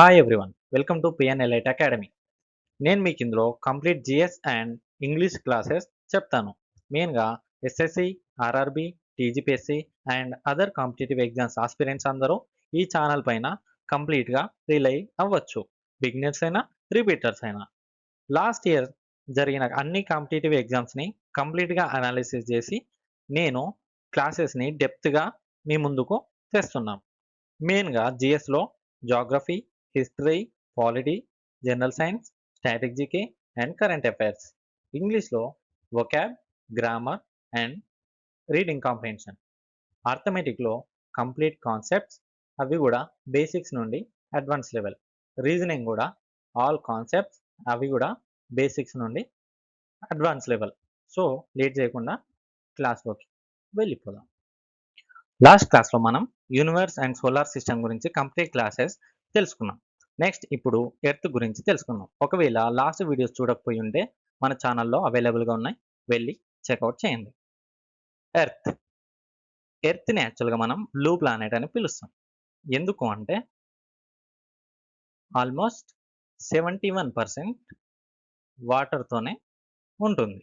Hi everyone, welcome to PN elite academy. నేను మీకు ఇందులో complete GS and English classes చెప్తాను. మెయిన్గా SSC, RRB, TGPSC and other competitive exams aspirants అందరూ ఈ ఛానల్ పైన కంప్లీట్గా రిలై అవ్వచ్చు. బిగినర్స్ అయినా, రిపీటర్స్ అయినా. లాస్ట్ ఇయర్ జరిగిన అన్ని కాంపిటేటివ్ ఎగ్జామ్స్ని కంప్లీట్గా అనాలిసిస్ చేసి నేను క్లాసెస్ని డెప్త్గా మీ ముందుకు తెస్తున్నాను. మెయిన్గా జిఎస్లో geography, history, polity, general science, static GK and current affairs. ఇంగ్లీష్లో vocab, grammar and reading comprehension. అర్థమెటిక్లో కంప్లీట్ కాన్సెప్ట్స్, అవి కూడా బేసిక్స్ నుండి అడ్వాన్స్ లెవెల్. రీజనింగ్ కూడా ఆల్ కాన్సెప్ట్స్, అవి కూడా బేసిక్స్ నుండి అడ్వాన్స్ లెవెల్. సో లేట్ చేయకుండా క్లాస్లోకి వెళ్ళిపోదాం. లాస్ట్ క్లాస్లో మనం యూనివర్స్ అండ్ సోలార్ సిస్టమ్ గురించి కంప్లీట్ క్లాసెస్ తెలుసుకున్నాం. నెక్స్ట్ ఇప్పుడు ఎర్త్ గురించి తెలుసుకుందాం. ఒకవేళ లాస్ట్ వీడియోస్ చూడకపోయి ఉంటే మన ఛానల్లో అవైలబుల్గా ఉన్నాయి, వెళ్ళి చెక్అవుట్ చేయండి. ఎర్త్ని యాక్చువల్గా మనం బ్లూ ప్లానెట్ అని పిలుస్తాం. ఎందుకు అంటే ఆల్మోస్ట్ 71% వాటర్తోనే ఉంటుంది.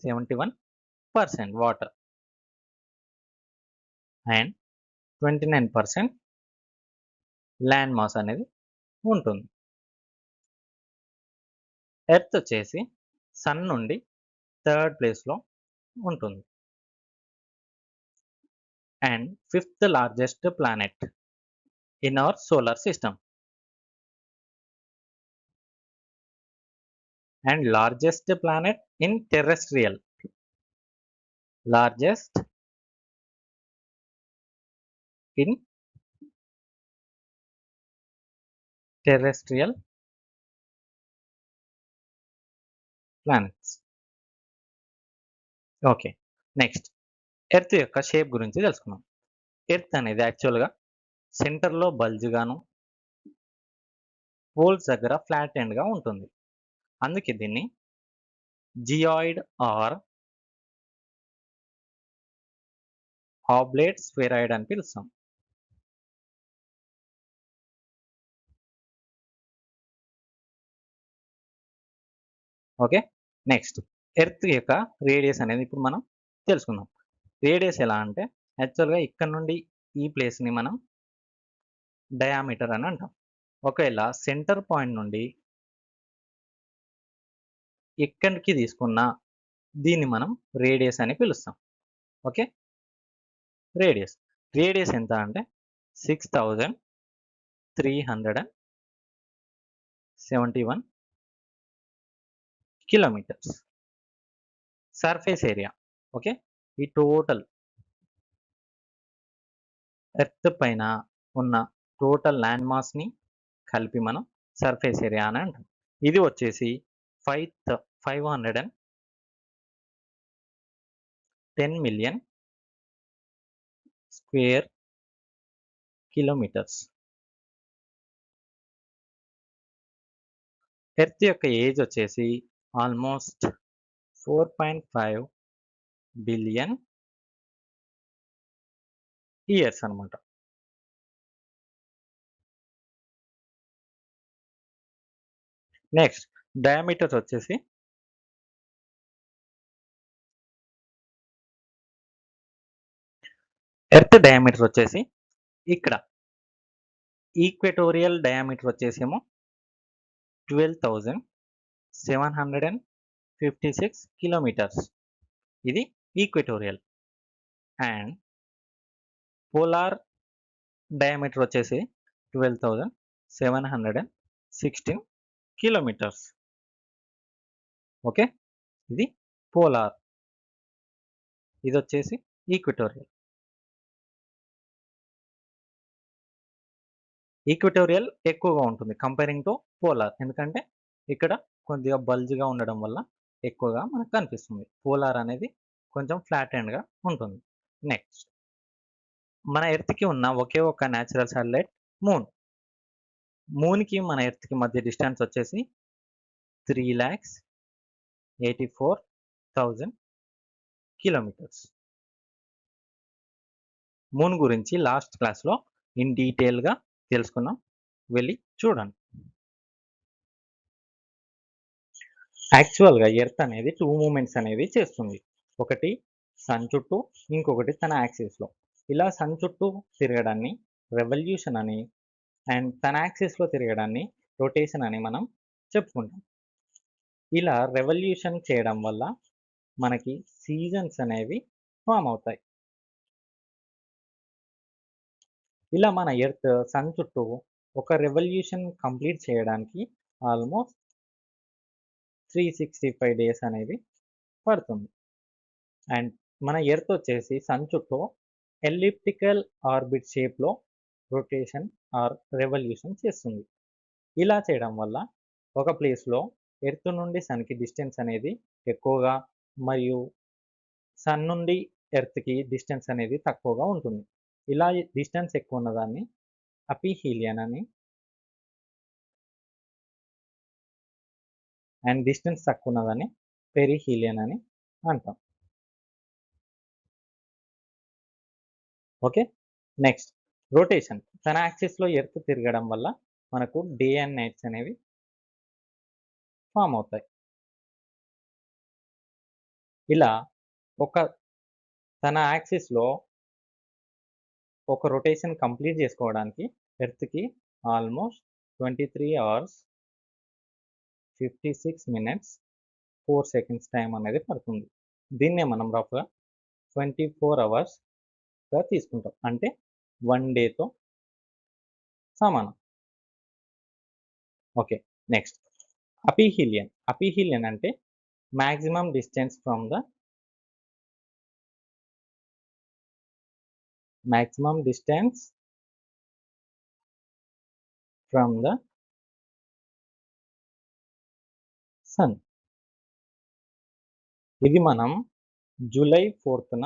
71% వాటర్ అండ్ 29% ల్యాండ్ మాస్ అనేది ఉంటుంది. ఎర్త్ వచ్చేసి సన్ నుండి థర్డ్ ప్లేస్లో ఉంటుంది and 5th largest planet in our solar system and largest planet in టెర్రెస్ట్రియల్. Largest in టెర్రెస్ట్రియల్ planets. Okay, next earth యొక్క షేప్ గురించి తెలుసుకుందాం. ఎర్త్ అనేది యాక్చువల్గా సెంటర్లో బల్జ్గాను, పోల్స్ దగ్గర ఫ్లాట్ ఎండ్గా ఉంటుంది. అందుకే దీన్ని జియాయిడ్ ఆర్ ఆబ్లేట్ స్ఫెరాయిడ్ అని పిలుస్తాం. ఓకే, నెక్స్ట్ ఎర్త్ యొక్క రేడియస్ అనేది ఇప్పుడు మనం తెలుసుకుందాం. రేడియస్ ఎలా అంటే యాక్చువల్గా ఇక్కడ నుండి ఈ ప్లేస్ని మనం డయామీటర్ అని అంటాం. ఒకవేళ సెంటర్ పాయింట్ నుండి ఎక్కడికి తీసుకున్నా దీన్ని మనం రేడియస్ అని పిలుస్తాం. ఓకే, రేడియస్ ఎంత అంటే 6371 కిలోమీటర్స్. సర్ఫేస్ ఏరియా, ఓకే, ఈ టోటల్ ఎర్త్ పైన ఉన్న టోటల్ ల్యాండ్ మాస్ని కలిపి మనం సర్ఫేస్ ఏరియా అని అంటాం. ఇది వచ్చేసి 510 మిలియన్ స్క్వేర్ కిలోమీటర్స్. ఎర్త్ యొక్క ఏజ్ వచ్చేసి ఆల్మోస్ట్ 4.5 బిలియన్ ఇయర్స్ అనమాట. నెక్స్ట్ డయామీటర్ వచ్చేసి ఎర్త్ డయామీటర్ వచ్చేసి ఇక్కడ ఈక్వెటోరియల్ డయామీటర్ వచ్చేసేమో 12,756 కిలోమీటర్స్. ఇది ఈక్వెటోరియల్. అండ్ పోలార్ డయామీటర్ వచ్చేసి 12,716 కిలోమీటర్స్. ఓకే, ఇది పోలార్, ఇది వచ్చేసి ఈక్వెటోరియల్. ఈక్వెటోరియల్ ఎక్కువగా ఉంటుంది కంపేరింగ్ టు పోలార్, ఎందుకంటే ఇక్కడ కొద్దిగా బల్జ్గా ఉండడం వల్ల ఎక్కువగా మనకు కనిపిస్తుంది. పోలార్ అనేది కొంచెం ఫ్లాట్ ఎండ్గా ఉంటుంది. నెక్స్ట్ మన ఎర్త్కి ఉన్న ఒకే ఒక న్యాచురల్ శాటిలైట్ మూన్కి మన ఎర్త్కి మధ్య డిస్టెన్స్ వచ్చేసి 3,84,000 కిలోమీటర్స్. మూన్ గురించి లాస్ట్ క్లాస్లో ఇన్ డీటెయిల్గా తెలుసుకున్నాం. వెళ్ళి చూడండి. యాక్చువల్‌గా ఎర్త్ అనేది 2 మూవ్‌మెంట్స్ అనేవి చేస్తుంది. ఒకటి సన్ చుట్టూ, ఇంకొకటి తన యాక్సిస్‌లో. ఇలా సన్ చుట్టూ తిరగడాన్ని రెవల్యూషన్ అని, అండ్ తన యాక్సిస్‌లో తిరగడాన్ని రొటేషన్ అని మనం చెప్పుకుంటాం. ఇలా రెవల్యూషన్ చేయడం వల్ల మనకి సీజన్స్ అనేవి ఫార్మ్ అవుతాయి. ఇలా మన ఎర్త్ సన్ చుట్టూ ఒక రెవల్యూషన్ కంప్లీట్ చేయడానికి ఆల్మోస్ట్ 365 డేస్ అనేవి పడుతుంది. అండ్ మన ఎర్త్ వచ్చేసి సన్ చుట్టూ ఎలిప్టికల్ ఆర్బిట్ షేప్‌లో రొటేషన్ ఆర్ రెవల్యూషన్ చేస్తుంది. ఇలా చేయడం వల్ల ఒక ప్లేస్‌లో ఎర్త్ నుండి సన్‌కి డిస్టెన్స్ అనేది ఎక్కువగా, మరియు సన్ నుండి ఎర్త్‌కి డిస్టెన్స్ అనేది తక్కువగా ఉంటుంది. ఇలా డిస్టెన్స్ ఎక్కువ ఉన్నదాన్ని అపీహీలియన్ అని, అండ్ డిస్టెన్స్ తక్కువ ఉన్నదాన్ని పెరిహీలియన్ అని అంటాం. ఓకే. Next rotation. తన యాక్సిస్‌లో ఎర్త్ తిరగడం వల్ల మనకు డే అండ్ నైట్స్ అనేవి ఫార్మ్ అవుతాయి. ఇలా ఒక తన యాక్సిస్‌లో ఒక రొటేషన్ కంప్లీట్ చేసుకోవడానికి ఎర్త్‌కి almost 23 hours 56 minutes 4 seconds time అనేది పడుతుంది. దీన్నే మనం రఫ్‌గా 24 అవర్స్‌గా తీసుకుంటాం. అంటే 1 డేతో సమానం. ఓకే. నెక్స్ట్ అపీహీలియన్. అపీహీలియన్ అంటే maximum distance from the maximum distance from the sun. ఇది మనం జూలై 4న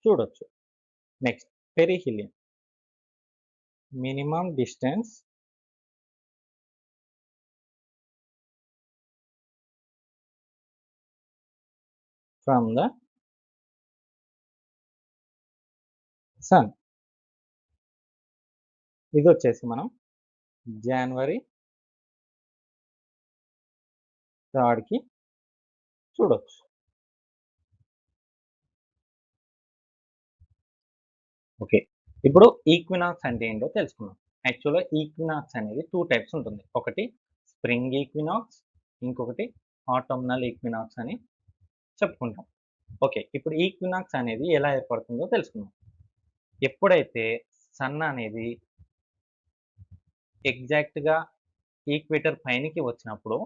చూడొచ్చు. Next perihelion. Minimum distance from the sun. ఇది వచ్చేసి మనం జనవరి 3కి చూడొచ్చు. ఓకే. ఇప్పుడు ఈక్వినాక్స్ అంటే ఏంటో తెలుసుకుందాం. యాక్చువల్‌గా ఈక్వినాక్స్ అనేది 2 టైప్స్ ఉంటుంది. ఒకటి స్ప్రింగ్ ఈక్వినాక్స్, ఇంకొకటి ఆటమ్నల్ ఈక్వినాక్స్ అని చెప్పుకుంటాం. ఓకే. ఇప్పుడు ఈక్వినాక్స్ అనేది ఎలా ఏర్పడుతుందో తెలుసుకుందాం. ఎప్పుడైతే సన్ అనేది ఎగ్జాక్ట్‌గా ఈక్వేటర్ పైనకి వచ్చినప్పుడు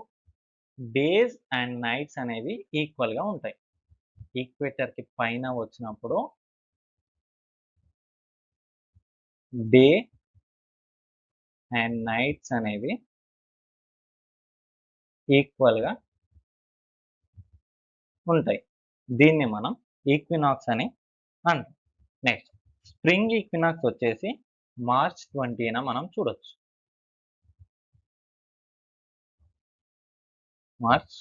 డేస్ అండ్ నైట్స్ అనేవి ఈక్వల్‌గా ఉంటాయి. ఈక్వేటర్‌కి పైన వచ్చినప్పుడు డే అండ్ నైట్స్ అనేవి ఈక్వల్‌గా ఉంటాయి. దీన్ని మనం ఈక్వినాక్స్ అని అంటాం. నెక్స్ట్ స్ప్రింగ్ ఈక్వినాక్స్ వచ్చేసి మార్చ్ 20న మనం చూడొచ్చు. మార్చ్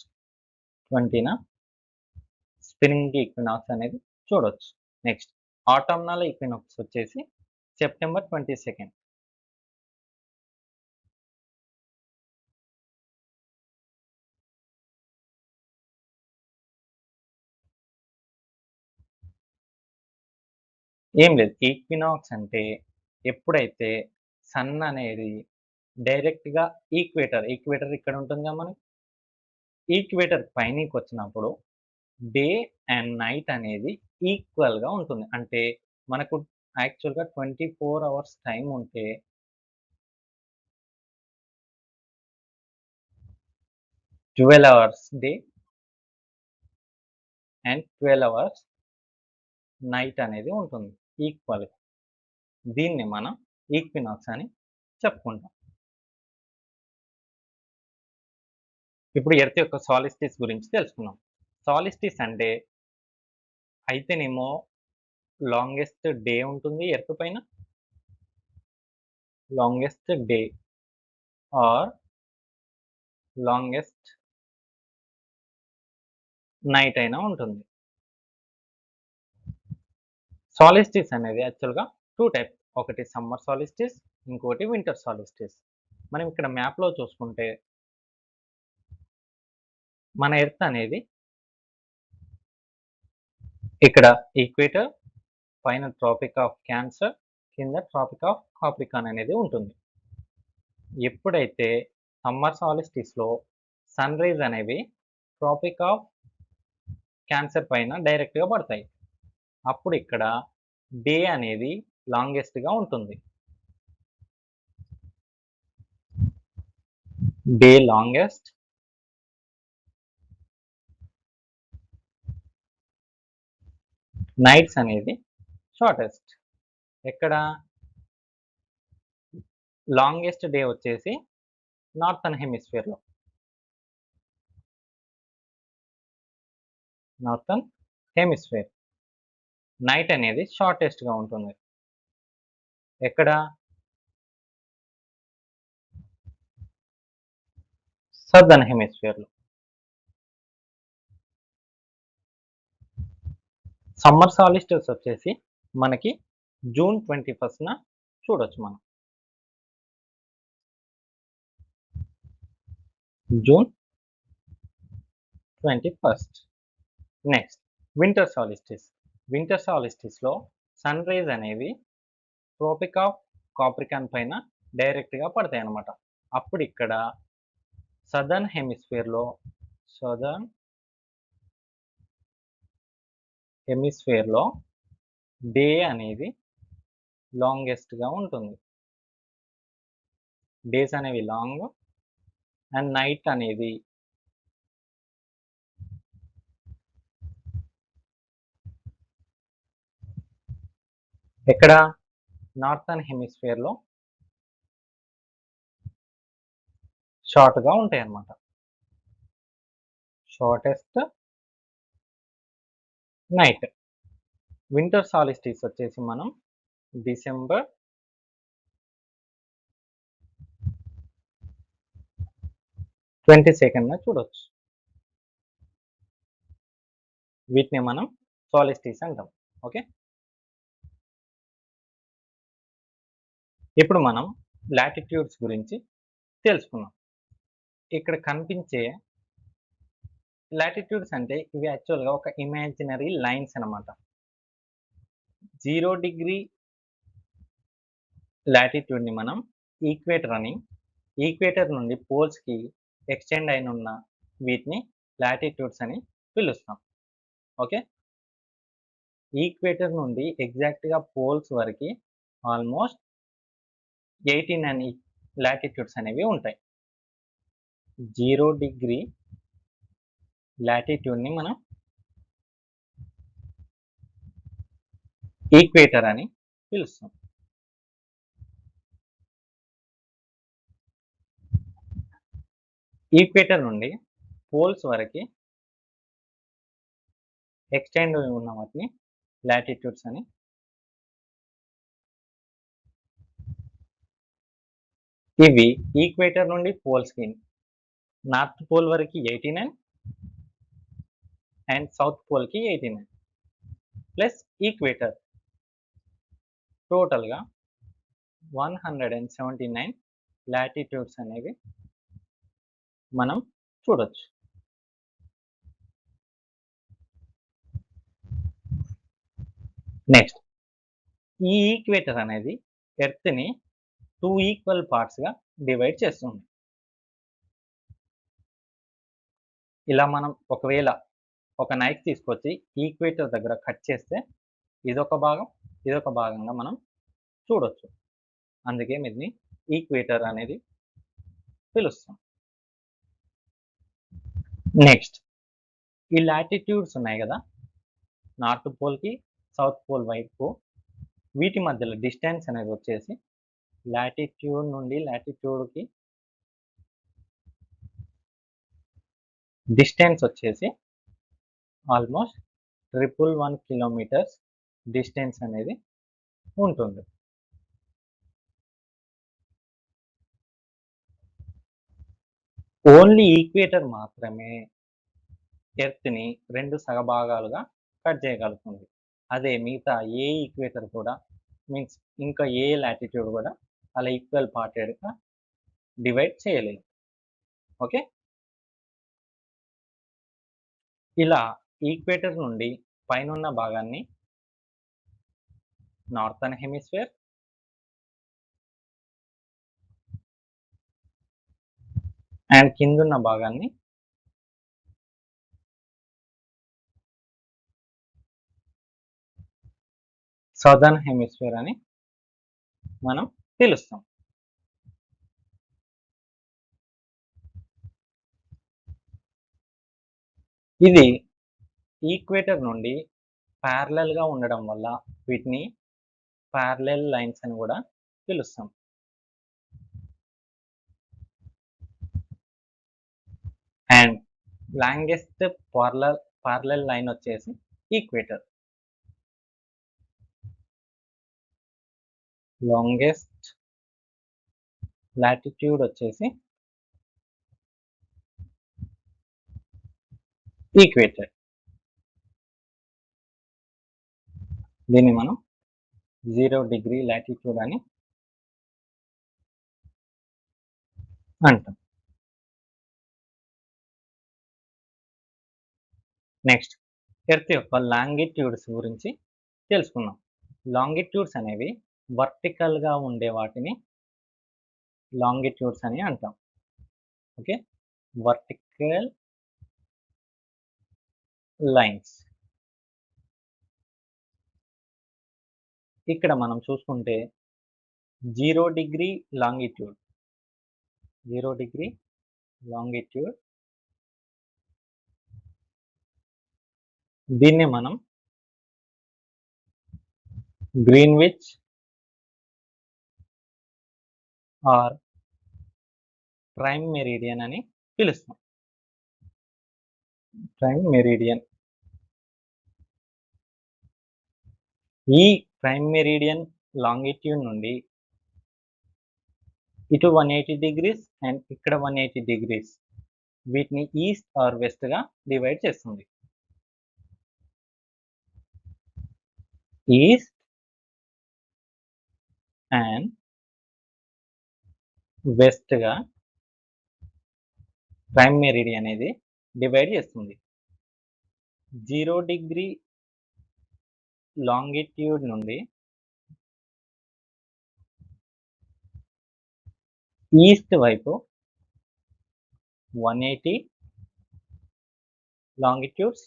20న స్ప్రింగ్ ఈక్వినాక్స్ అనేది చూడొచ్చు. నెక్స్ట్ ఆటమ్నల్ ఈక్వినాక్స్ వచ్చేసి సెప్టెంబర్ 22. ఏం లేదు. ఈక్వినాక్స్ అంటే ఎప్పుడైతే సన్ అనేది డైరెక్ట్‌గా ఈక్వేటర్ ఇక్కడ ఉంటుంది కదా మనకి. ఈక్వేటర్ పైనకొచ్చినప్పుడు డే అండ్ నైట్ అనేది ఈక్వల్‌గా ఉంటుంది. అంటే మనకు యాక్చువల్‌గా 24 అవర్స్ టైమ్ ఉంటే 12 hours day and 12 hours night అనేది ఉంటుంది ఈక్వల్‌గా. దీన్ని మనం ఈక్వినాక్స్ అని చెప్పుకుంటాం. ఇప్పుడు ఎర్త్ యొక్క సాలిస్టిస్ గురించి తెలుసుకుందాం. సాలిస్టిస్ అంటే అయితేనేమో లాంగెస్ట్ డే ఉంటుంది ఎర్త్ పైన. Longest day or longest night అయినా ఉంటుంది. సాలిస్టిస్ అనేది యాక్చువల్‌గా 2 టైప్స్. ఒకటి సమ్మర్ సాలిస్టిస్, ఇంకోటి వింటర్ సాలిస్టిస్. మనం ఇక్కడ మ్యాప్‌లో చూసుకుంటే మన ఎర్త్ అనేది ఇక్కడ ఈక్వేటర్, పైన ట్రాపిక్ ఆఫ్ క్యాన్సర్, కింద ట్రాపిక్ ఆఫ్ కాప్రికాన్ అనేది ఉంటుంది. ఎప్పుడైతే సమ్మర్ సాలిస్టిస్‌లో సన్ రేస్ అనేవి ట్రాపిక్ ఆఫ్ క్యాన్సర్ పైన డైరెక్ట్‌గా పడతాయి. అప్పుడు ఇక్కడ డే అనేది లాంగెస్ట్‌గా ఉంటుంది. డే లాంగెస్ట్, నైట్స్ అనేది షార్టెస్ట్. ఎక్కడ లాంగెస్ట్ డే వచ్చేసి నార్థన్ హెమిస్ఫియర్‌లో. Northern hemisphere. నైట్ అనేది షార్టెస్ట్‌గా ఉంటుంది. ఎక్కడ సదర్న్ హెమిస్ఫియర్‌లో. సమ్మర్ సాలిస్టిస్ వచ్చేసి మనకి జూన్ 21న చూడొచ్చు మనం. June 21. Next winter solstice. Winter సాలిస్టిస్‌లో సన్ రేస్ అనేవి ట్రాపిక్ ఆఫ్ కాప్రికాన్ పైన డైరెక్ట్‌గా పడతాయన్నమాట. అప్పుడు ఇక్కడ సదర్న్ హెమిస్ఫియర్‌లో డే అనేది లాంగెస్ట్‌గా ఉంటుంది. డేస్ అనేవి లాంగ్ అండ్ నైట్ అనేది ఎక్కడ నార్థన్ హెమిస్ఫియర్‌లో షార్ట్‌గా ఉంటాయన్నమాట. Shortest night. వింటర్ సాలిస్టిస్ వచ్చేసి మనం డిసెంబర్ 22న చూడొచ్చు. వీటిని మనం సాలిస్టిస్ అంటాం. ఓకే. ఇప్పుడు మనం లాటిట్యూడ్స్ గురించి తెలుసుకుందాం. ఇక్కడ కనిపించే లాటిట్యూడ్స్ అంటే ఇవి యాక్చువల్‌గా ఒక ఇమాజినరీ లైన్స్ అన్నమాట. 0 డిగ్రీ లాటిట్యూడ్‌ని మనం ఈక్వేటర్ అని, ఈక్వేటర్ నుండి పోల్స్‌కి ఎక్స్టెండ్ అయినున్న వీటిని లాటిట్యూడ్స్ అని పిలుస్తాం. ఓకే. ఈక్వేటర్ నుండి ఎగ్జాక్ట్‌గా పోల్స్ వరకి ఆల్మోస్ట్ 18 లాటిట్యూడ్స్ అనేవి ఉంటాయి. 0 డిగ్రీ లాటిట్యూడ్‌ని మనం ఈక్వేటర్ అని పిలుస్తాం. ఈక్వేటర్ నుండి పోల్స్ వరకి ఎక్స్టెండ్ ఉన్న వాటిని లాటిట్యూడ్స్ అని. ఇవి ఈక్వేటర్ నుండి పోల్స్‌కి నార్త్ పోల్ వరకి 89 అండ్ సౌత్ పోల్‌కి 89 ప్లస్ ఈక్వేటర్ టోటల్‌గా 179 లాటిట్యూడ్స్ అనేవి మనం చూడొచ్చు. నెక్స్ట్ ఈ ఈక్వేటర్ అనేది ఎర్త్‌ని 2 ఈక్వల్ పార్ట్స్‌గా డివైడ్ చేస్తుంది. ఇలా మనం ఒకవేళ ఒక నైఫ్ తీసుకొచ్చి ఈక్వేటర్ దగ్గర కట్ చేస్తే ఇదొక భాగం, ఇదొక భాగంగా మనం చూడొచ్చు. అందుకే దీన్ని ఈక్వేటర్ అనేది పిలుస్తాం. నెక్స్ట్ ఈ లాటిట్యూడ్స్ ఉన్నాయి కదా, నార్త్ పోల్‌కి, సౌత్ పోల్ వైపు వీటి మధ్యలో డిస్టెన్స్ అనేది వచ్చేసి లాటిట్యూడ్ నుండి లాటిట్యూడ్‌కి డిస్టెన్స్ వచ్చేసి ఆల్మోస్ట్ 111 కిలోమీటర్స్ డిస్టెన్స్ అనేది ఉంటుంది. ఓన్లీ ఈక్వేటర్ మాత్రమే ఎర్త్‌ని 2 సగభాగాలుగా కట్ చేయగలుగుతుంది. అదే మిగతా ఏ ఈక్వేటర్ కూడా మీన్స్ ఇంకా ఏ లాటిట్యూడ్ కూడా అలా ఈక్వల్ పార్టెడ్గా డివైడ్ చేయలేదు. ఓకే, ఇలా ఈక్వేటర్ నుండి పైనున్న భాగాన్ని నార్థన్ హెమిస్ఫియర్, అండ్ కిందున్న భాగాన్ని సదర్న్ హెమిస్ఫియర్ అని మనం పిలుస్తాం. ఇది ఈక్వేటర్ నుండి ప్యారలల్ గా ఉండడం వల్ల వీటిని ప్యారలల్ లైన్స్ అని కూడా పిలుస్తాం. అండ్ లాంగెస్ట్ ప్యారలల్ లైన్ వచ్చేసి ఈక్వేటర్. లాంగెస్ట్ లాటిట్యూడ్ వచ్చేసి ఈక్వేటర్. దీన్ని మనం 0 డిగ్రీ లాటిట్యూడ్ అని అంటాం. నెక్స్ట్, ఎర్త్ యొక్క లాంగిట్యూడ్స్ గురించి తెలుసుకుందాం. లాంగిట్యూడ్స్ అనేవి వర్టికల్ గా ఉండే వాటిని లాంగిట్యూడ్స్ అని అంటాం. Okay, vertical lines. ఇక్కడ మనం చూసుకుంటే 0 డిగ్రీ లాంగిట్యూడ్, 0 డిగ్రీ లాంగిట్యూడ్, దీన్ని మనం గ్రీన్విచ్ ఆర్ ప్రైమ్ మెరిడియన్ అని పిలుస్తాం. Prime meridian. ఈ ప్రైమ్ మెరిడియన్ లాంగిట్యూడ్ నుండి ఇటు 180 డిగ్రీస్ అండ్ ఇక్కడ 180 డిగ్రీస్, వీటిని ఈస్ట్ ఆర్ వెస్ట్ గా డివైడ్ చేస్తుంది. ఈస్ట్ అండ్ వెస్ట్ గా ప్రైమ్ మెరిడియన్ అనేది డివైడ్ చేస్తుంది. 0 డిగ్రీ లాంగిట్యూడ్ నుండి ఈస్ట్ వైపు 180 longitudes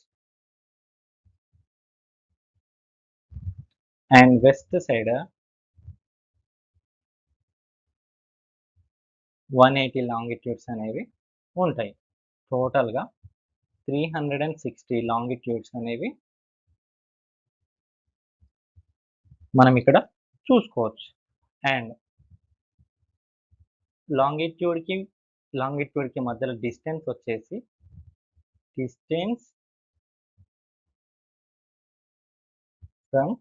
and west side 180 longitudes అనేవి ఉంటాయి. టోటల్గా 360 లాంగిట్యూడ్స్ అనేవి మనం ఇక్కడ చూసుకోవచ్చు. అండ్ లాంగిట్యూడ్ కి మధ్యలో డిస్టెన్స్ వచ్చేసి distance from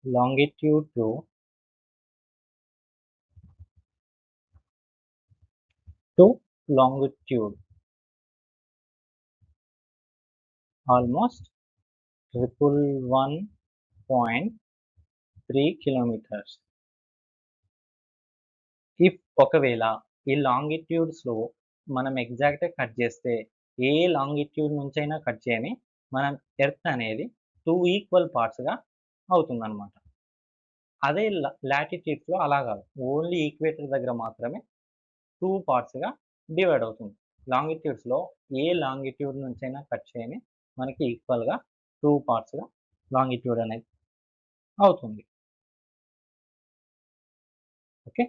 longitude to longitude almost 111.3 kilometers. If ఒకవేళ ఈ లాంగిట్యూడ్స్ లో మనం ఎగ్జాక్ట్గా కట్ చేస్తే ఏ లాంగిట్యూడ్ నుంచైనా కట్ చేయని మనం ఎర్త్ అనేది 2 ఈక్వల్ పార్ట్స్గా అవుతుందన్నమాట. అదే లాటిట్యూడ్స్ లో అలా కాదు, ఓన్లీ ఈక్వేటర్ దగ్గర మాత్రమే 2 పార్ట్స్గా డివైడ్ అవుతుంది. లాంగిట్యూడ్స్ లో ఏ లాంగిట్యూడ్ నుంచైనా కట్ చేయని మనకి ఈక్వల్గా 2 పార్ట్స్గా లాంగిట్యూడ్ అనేది అవుతుంది. Okay.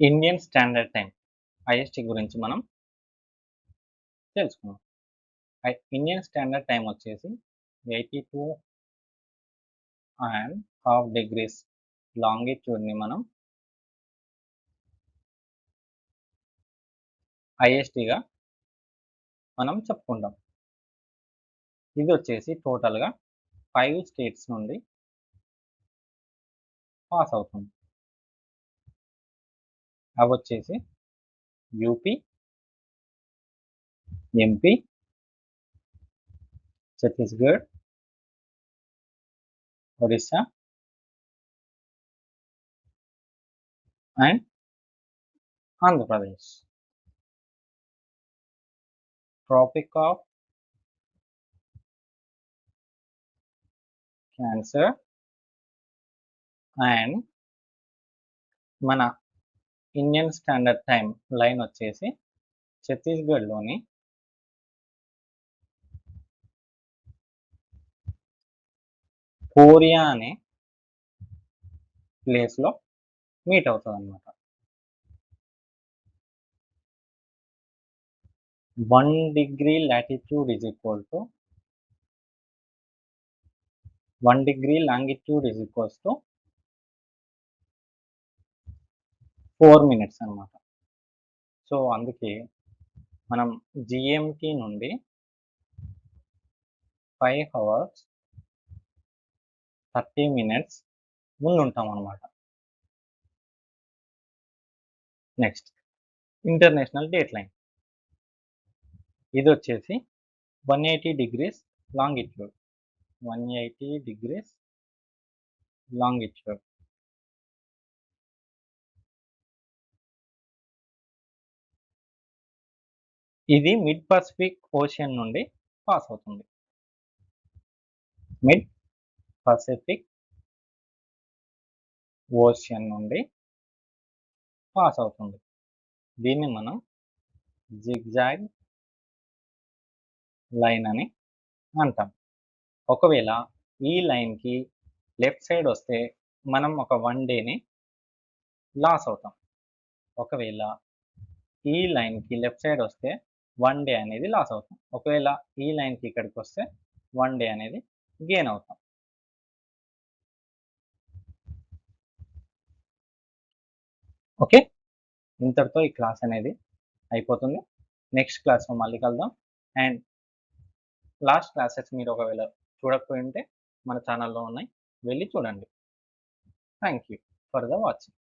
Indian standard time IST గురించి మనం తెలుసుకుందాం. ఇండియన్ స్టాండర్డ్ టైం వచ్చేసి 82.5 degrees లాంగిట్యూడ్ని మనం ఐఎస్టీగా మనం చెప్పుకుంటాం. ఇది వచ్చేసి టోటల్గా 5 స్టేట్స్ నుండి పాస్ అవుతుంది. అవి వచ్చేసి UP, MP, Chhattisgarh, Odisha and Andhra Pradesh. Tropic of cancer and మన ఇండియన్ స్టాండర్డ్ టైం లైన్ వచ్చేసి ఛత్తీస్గఢ్లోని కోరియా అనే ప్లేస్లో మీట్ అవుతుంది అనమాట. 1 degree latitude is equal to 1 degree longitude is equals to 4 minutes అనమాట. సో అందుకే మనం జిఎంటి నుండి 5 hours 30 minutes ముందు ఉంటాం అనమాట. Next international date line. ఇది వచ్చేసి 180 degrees లాంగిట్యూడ్. 180 degrees longitude. ఇది మిడ్ పసిఫిక్ ఓషన్ నుండి పాస్ అవుతుంది. మిడ్ పసిఫిక్ ఓషన్ నుండి పాస్ అవుతుంది. దీన్ని మనం జిగ్జాగ్ లైన్ అని అంటాం. ఒకవేళ ఈ లైన్కి లెఫ్ట్ సైడ్ వస్తే మనం ఒక 1 డేని లాస్ అవుతాం. ఒకవేళ ఈ లైన్కి లెఫ్ట్ సైడ్ వస్తే 1 డే అనేది లాస్ అవుతాం. ఒకవేళ ఈ లైన్కి ఇక్కడికి వస్తే 1 డే అనేది గెయిన్ అవుతాం. ఓకే, ఇంతటితో ఈ క్లాస్ అనేది అయిపోతుంది. నెక్స్ట్ క్లాస్లో మళ్ళీ కలుద్దాం. అండ్ లాస్ట్ క్లాసెస్ మీరు ఒకవేళ చూడకపోయి ఉంటే మన ఛానల్లో ఉన్నాయి, వెళ్ళి చూడండి. Thank you for the watching.